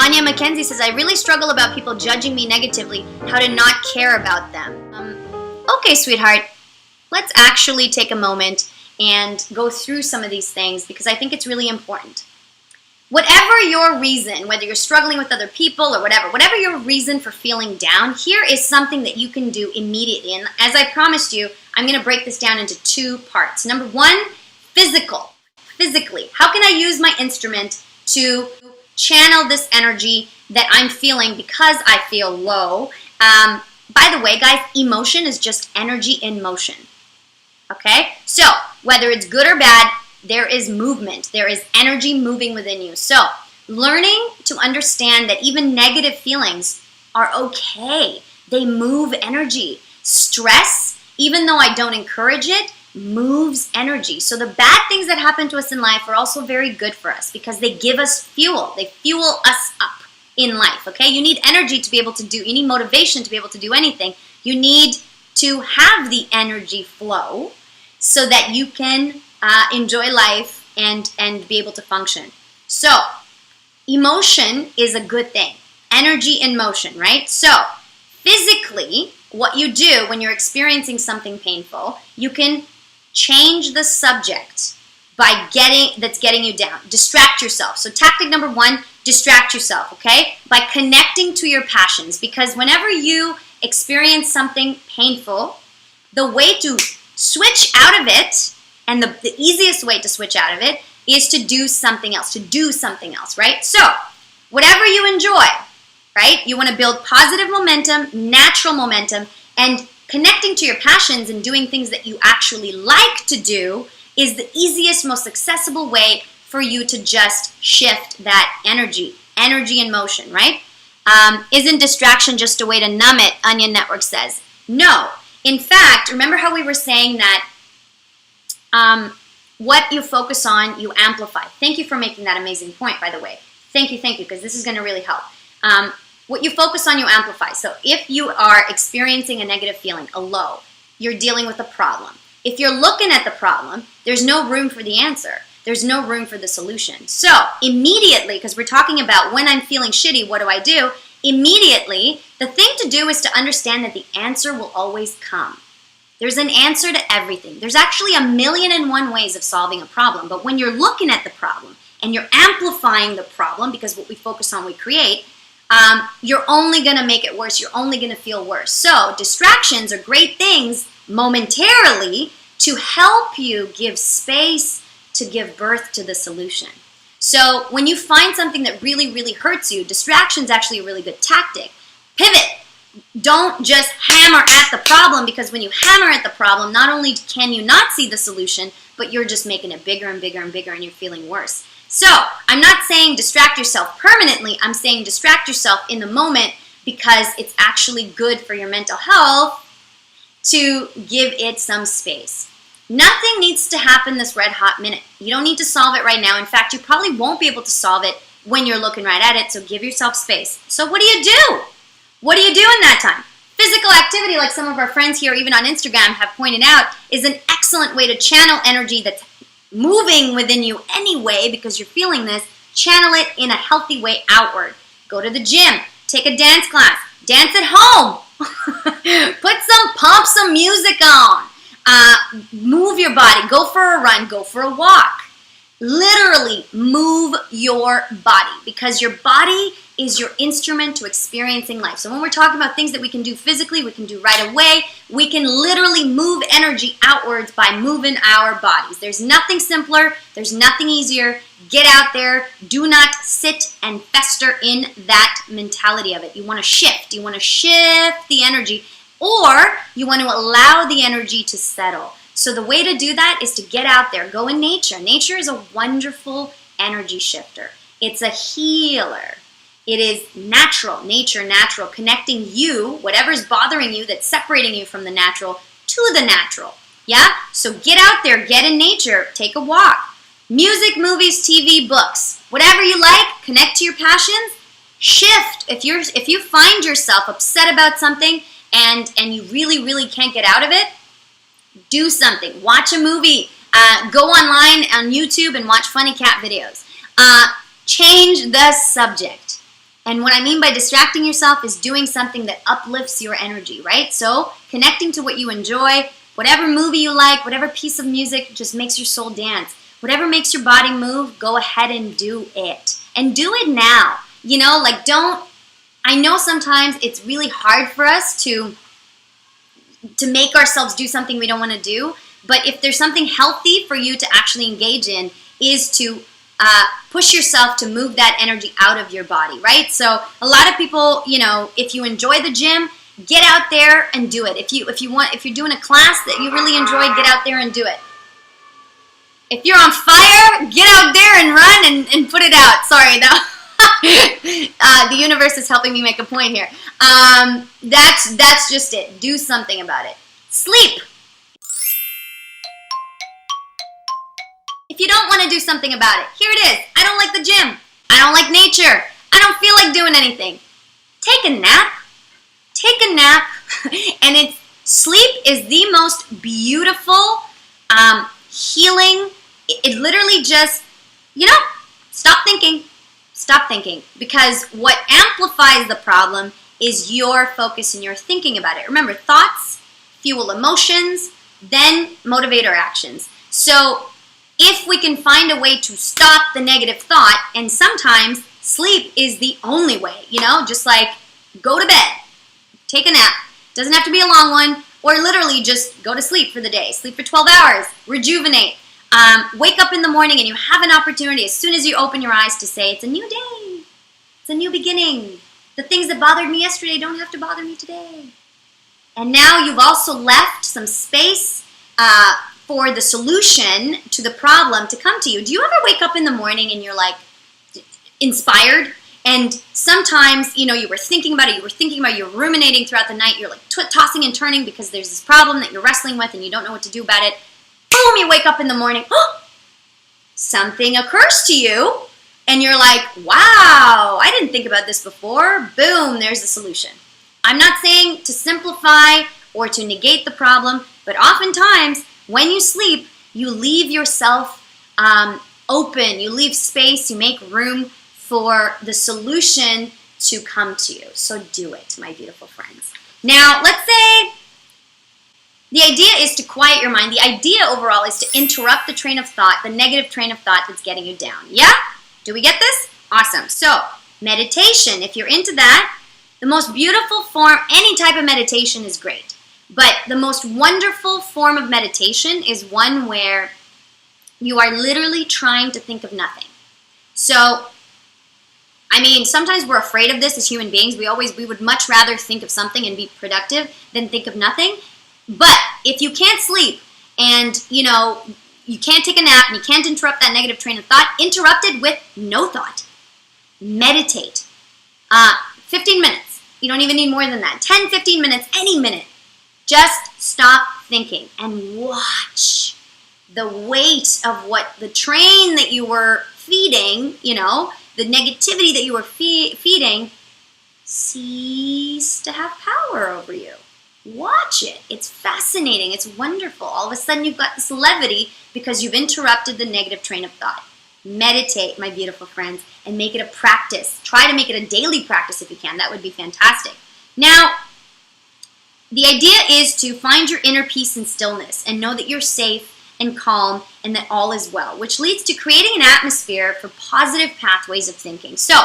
Anya Mackenzie says, I really struggle about people judging me negatively, how to not care about them. Okay, sweetheart, let's actually take a moment and go through some of these things because I think it's really important. Whatever your reason, whether you're struggling with other people or whatever your reason for feeling down, here is something that you can do immediately. And as I promised you, I'm going to break this down into two parts. Number one, physically. How can I use my instrument to channel this energy that I'm feeling because I feel low? By the way, guys, emotion is just energy in motion. Okay? So, whether it's good or bad, there is movement. There is energy moving within you. So, learning to understand that even negative feelings are okay. They move energy. Stress, even though I don't encourage it, moves energy. So the bad things that happen to us in life are also very good for us because they give us fuel. They fuel us up in life, okay? You need energy to be able to do, you need motivation to be able to do anything. You need to have the energy flow so that you can enjoy life and be able to function. So, emotion is a good thing. Energy in motion, right? So, physically, what you do when you're experiencing something painful, you can change the subject that's getting you down. Distract yourself. So tactic number one, distract yourself, okay? By connecting to your passions. Because whenever you experience something painful, the way to switch out of it, and the easiest way to switch out of it, is to do something else, right? So, whatever you enjoy, right? You want to build positive momentum, natural momentum, and connecting to your passions and doing things that you actually like to do is the easiest, most accessible way for you to just shift that energy in motion, right? Isn't distraction just a way to numb it, Onion Network says. No. In fact, remember how we were saying that what you focus on, you amplify. Thank you for making that amazing point, by the way. Thank you, because this is going to really help. What you focus on, you amplify. So if you are experiencing a negative feeling, a low, you're dealing with a problem. If you're looking at the problem, there's no room for the answer. There's no room for the solution. So immediately, because we're talking about when I'm feeling shitty, what do? Immediately, the thing to do is to understand that the answer will always come. There's an answer to everything. There's actually 1,000,001 ways of solving a problem. But when you're looking at the problem and you're amplifying the problem, because what we focus on, we create, you're only going to make it worse. You're only going to feel worse. So distractions are great things momentarily to help you give space to give birth to the solution. So when you find something that really, really hurts you, distraction is actually a really good tactic. Pivot. Don't just hammer at the problem, because when you hammer at the problem, not only can you not see the solution, but you're just making it bigger and bigger and bigger and you're feeling worse. So, I'm not saying distract yourself permanently, I'm saying distract yourself in the moment because it's actually good for your mental health to give it some space. Nothing needs to happen this red hot minute. You don't need to solve it right now. In fact, you probably won't be able to solve it when you're looking right at it, so give yourself space. So what do you do? What do you do in that time? Physical activity, like some of our friends here, even on Instagram, have pointed out, is an excellent way to channel energy that's moving within you anyway, because you're feeling this. Channel it in a healthy way outward. Go to the gym. Take a dance class. Dance at home. Pump some music on. Move your body. Go for a run. Go for a walk. Literally move your body, because your body is your instrument to experiencing life. So when we're talking about things that we can do physically, we can do right away, we can literally move energy outwards by moving our bodies. There's nothing simpler. There's nothing easier. Get out there. Do not sit and fester in that mentality of it. You want to shift. You want to shift the energy, or you want to allow the energy to settle. So the way to do that is to get out there. Go in nature. Nature is a wonderful energy shifter. It's a healer. It is natural, connecting you, whatever's bothering you that's separating you from the natural, to the natural. Yeah? So get out there, get in nature, take a walk. Music, movies, TV, books. Whatever you like, connect to your passions, shift. If you find yourself upset about something and you really, really can't get out of it, do something. Watch a movie. Go online on YouTube and watch funny cat videos. Change the subject. And what I mean by distracting yourself is doing something that uplifts your energy, right? So connecting to what you enjoy, whatever movie you like, whatever piece of music just makes your soul dance, whatever makes your body move, go ahead and do it. And do it now. You know, like I know sometimes it's really hard for us to make ourselves do something we don't want to do, but if there's something healthy for you to actually engage in, is to push yourself to move that energy out of your body, right? So a lot of people, you know, if you enjoy the gym, get out there and do it. If you're doing a class that you really enjoy, get out there and do it. If you're on fire, get out there and run and put it out. Sorry, the universe is helping me make a point here. That's just it. Do something about it. Sleep. If you don't want to do something about it, here it is. I don't like the gym. I don't like nature. I don't feel like doing anything. Take a nap. Take a nap. And sleep is the most beautiful, healing. It literally just, stop thinking. Stop thinking. Because what amplifies the problem is your focus and your thinking about it. Remember, thoughts fuel emotions, then motivate our actions. So if we can find a way to stop the negative thought, and sometimes sleep is the only way, just like go to bed, take a nap. Doesn't have to be a long one, or literally just go to sleep for the day. Sleep for 12 hours, rejuvenate. Wake up in the morning and you have an opportunity as soon as you open your eyes to say, it's a new day. It's a new beginning. The things that bothered me yesterday don't have to bother me today. And now you've also left some space for the solution to the problem to come to you. Do you ever wake up in the morning and you're like inspired? And sometimes, you were thinking about it, you're ruminating throughout the night, you're like tossing and turning because there's this problem that you're wrestling with and you don't know what to do about it. Boom, you wake up in the morning, something occurs to you and you're like, wow, I didn't think about this before. Boom, there's the solution. I'm not saying to simplify or to negate the problem, but oftentimes when you sleep, you leave yourself open, you leave space, you make room for the solution to come to you. So do it, my beautiful friends. Now, let's say the idea is to quiet your mind. The idea overall is to interrupt the train of thought, the negative train of thought that's getting you down. Yeah? Do we get this? Awesome. So, meditation, if you're into that, the most beautiful form, any type of meditation is great. But the most wonderful form of meditation is one where you are literally trying to think of nothing. So, sometimes we're afraid of this as human beings. We would much rather think of something and be productive than think of nothing. But if you can't sleep and, you can't take a nap and you can't interrupt that negative train of thought, interrupt it with no thought. Meditate. 15 minutes. You don't even need more than that. 10, 15 minutes, any minute. Just stop thinking and watch the weight of what the train that you were feeding, the negativity that you were feeding, cease to have power over you. Watch it. It's fascinating. It's wonderful. All of a sudden you've got this levity because you've interrupted the negative train of thought. Meditate, my beautiful friends, and make it a practice. Try to make it a daily practice if you can. That would be fantastic. Now, the idea is to find your inner peace and stillness and know that you're safe and calm and that all is well, which leads to creating an atmosphere for positive pathways of thinking. So,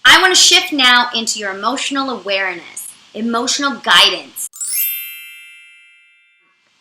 I want to shift now into your emotional awareness, emotional guidance.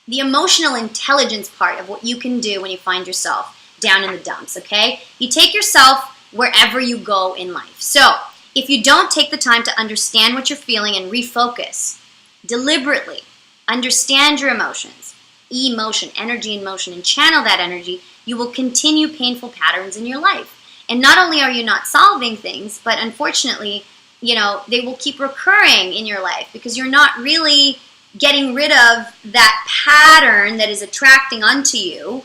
The emotional intelligence part of what you can do when you find yourself down in the dumps, okay? You take yourself wherever you go in life. So, if you don't take the time to understand what you're feeling and refocus, deliberately understand your emotions, emotion, energy in motion, and channel that energy, you will continue painful patterns in your life. And not only are you not solving things, but unfortunately, they will keep recurring in your life because you're not really getting rid of that pattern that is attracting onto you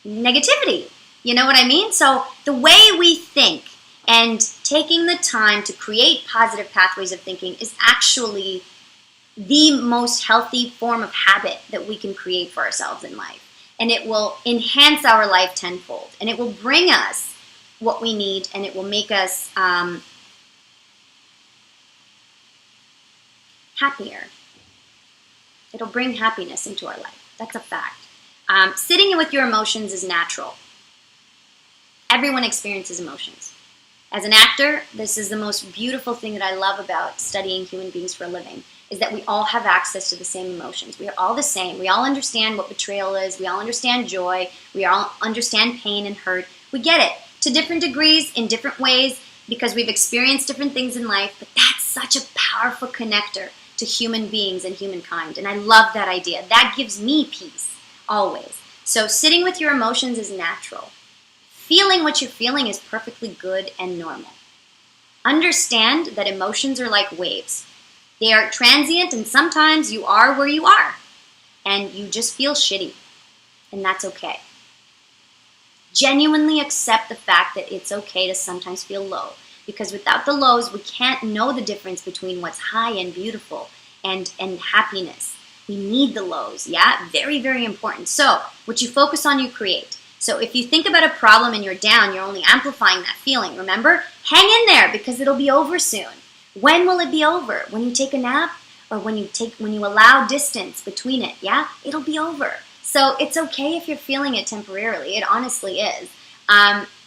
negativity. You know what I mean? So the way we think and taking the time to create positive pathways of thinking is actually the most healthy form of habit that we can create for ourselves in life. And it will enhance our life tenfold. And it will bring us what we need, and it will make us happier. It'll bring happiness into our life. That's a fact. Sitting with your emotions is natural. Everyone experiences emotions. As an actor, this is the most beautiful thing that I love about studying human beings for a living, is that we all have access to the same emotions. We are all the same. We all understand what betrayal is. We all understand joy. We all understand pain and hurt. We get it to different degrees, in different ways, because we've experienced different things in life, but that's such a powerful connector to human beings and humankind, and I love that idea. That gives me peace, always. So sitting with your emotions is natural. Feeling what you're feeling is perfectly good and normal. Understand that emotions are like waves. They are transient, and sometimes you are where you are, and you just feel shitty, and that's okay. Genuinely accept the fact that it's okay to sometimes feel low, because without the lows, we can't know the difference between what's high and beautiful and happiness. We need the lows, yeah? Very, very important. So, what you focus on, you create. So if you think about a problem and you're down, you're only amplifying that feeling, remember? Hang in there, because it'll be over soon. When will it be over? When you take a nap, or when you allow distance between it, yeah? It'll be over. So it's okay if you're feeling it temporarily. It honestly is.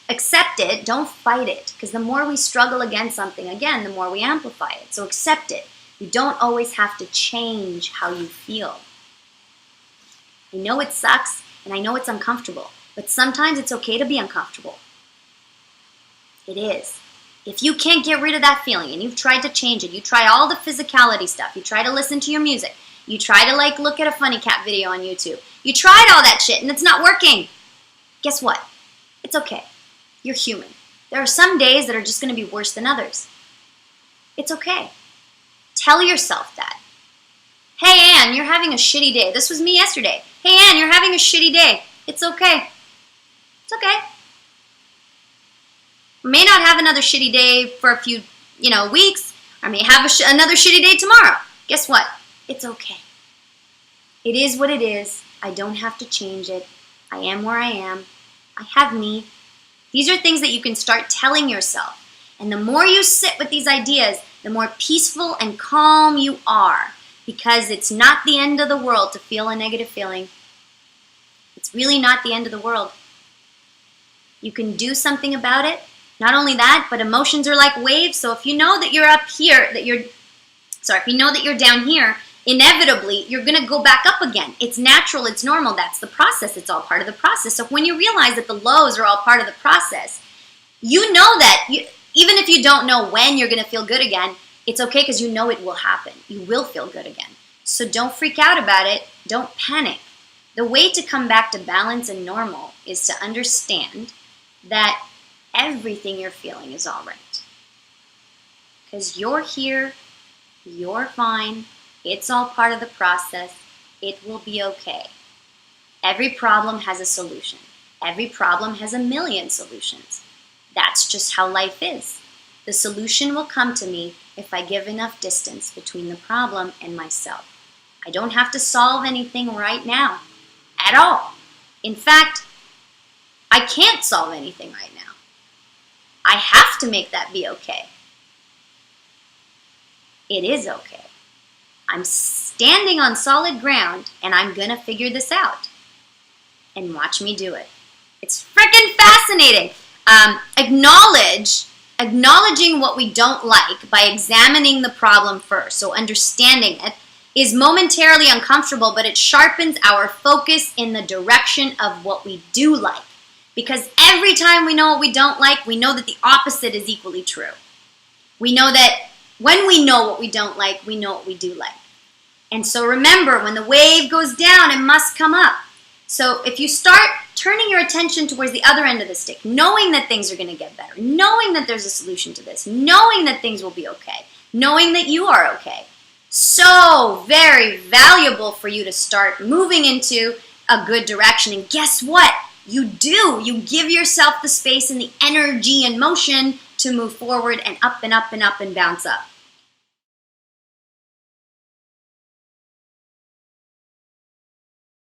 Accept it. Don't fight it. Because the more we struggle against something, again, the more we amplify it. So accept it. You don't always have to change how you feel. I know it sucks, and I know it's uncomfortable. But sometimes it's okay to be uncomfortable. It is. If you can't get rid of that feeling, and you've tried to change it, you try all the physicality stuff, you try to listen to your music, you try to look at a funny cat video on YouTube, you tried all that shit and it's not working. Guess what? It's okay. You're human. There are some days that are just going to be worse than others. It's okay. Tell yourself that. Hey, Ann, you're having a shitty day. This was me yesterday. Hey, Ann, you're having a shitty day. It's okay. It's okay. I may not have another shitty day for a few, weeks. I may have another shitty day tomorrow. Guess what? It's okay. It is what it is. I don't have to change it. I am where I am. I have me. These are things that you can start telling yourself. And the more you sit with these ideas, the more peaceful and calm you are. Because it's not the end of the world to feel a negative feeling. It's really not the end of the world. You can do something about it. Not only that, but emotions are like waves. So if you know that you're up here, if you know that you're down here, inevitably you're going to go back up again. It's natural, it's normal, that's the process. It's all part of the process. So when you realize that the lows are all part of the process, you know that even if you don't know when you're going to feel good again, it's okay because you know it will happen. You will feel good again. So don't freak out about it. Don't panic. The way to come back to balance and normal is to understand that everything you're feeling is all right. Because you're here, you're fine, it's all part of the process, it will be okay. Every problem has a solution. Every problem has a million solutions. That's just how life is. The solution will come to me if I give enough distance between the problem and myself. I don't have to solve anything right now, at all. In fact, I can't solve anything right now. I have to make that be okay. It is okay. I'm standing on solid ground, and I'm going to figure this out. And watch me do it. It's freaking fascinating. Acknowledging what we don't like by examining the problem first, so understanding it, is momentarily uncomfortable, but it sharpens our focus in the direction of what we do like. Because every time we know what we don't like, we know that the opposite is equally true. We know that when we know what we don't like, we know what we do like. And so remember, when the wave goes down, it must come up. So if you start turning your attention towards the other end of the stick, knowing that things are going to get better, knowing that there's a solution to this, knowing that things will be okay, knowing that you are okay, so very valuable for you to start moving into a good direction. And guess what? You do. You give yourself the space and the energy and motion to move forward and up and up and up and bounce up.